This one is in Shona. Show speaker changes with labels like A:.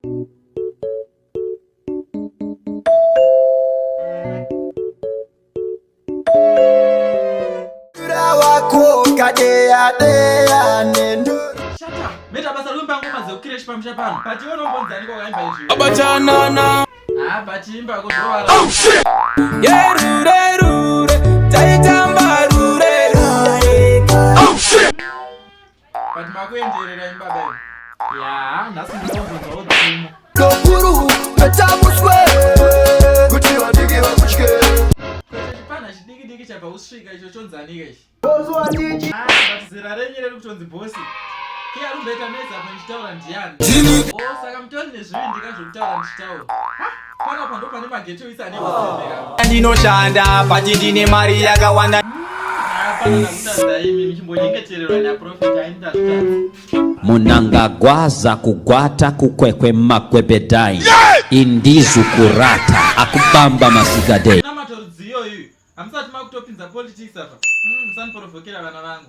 A: Meta basa lumba ngoma zokresh pamshapano. Pati unombonzani kwa kaimba izvi.
B: Abachanana.
A: Pati imba kuzwara.
B: Oh shit. Yerure rure. Taitamba rure rure. Oh shit.
A: Pati makuenderera imba baby. Ya, nasi ndinombonza odzima.
C: Lokuru petamuswe. Kuti vadiki vakushke.
A: Kwete chipana chidiki chabva usvika icho chonzanika ichi.
C: Bozwa ndiji.
A: But zera renyere kutonzi bosi. Kia rumbeta meza panchitaura ndiani. Saka mutoni nezviri ndikazvokutaura ndichitaura. Pana pando pane mageto isa nekusendeka.
B: Ndinoshanda pati ndine mari yakawanda.
A: Pana nakutadza imi michimbonyengetererwa naprofita aindatadza.
D: Munangagwaza kugwata kukwekwe makwebedai. Indizu kurata akubamba masigadei.
A: Na matorodziyo iyu. Hamusati makutopinza politics apa. Musaniprovokera vana vangu.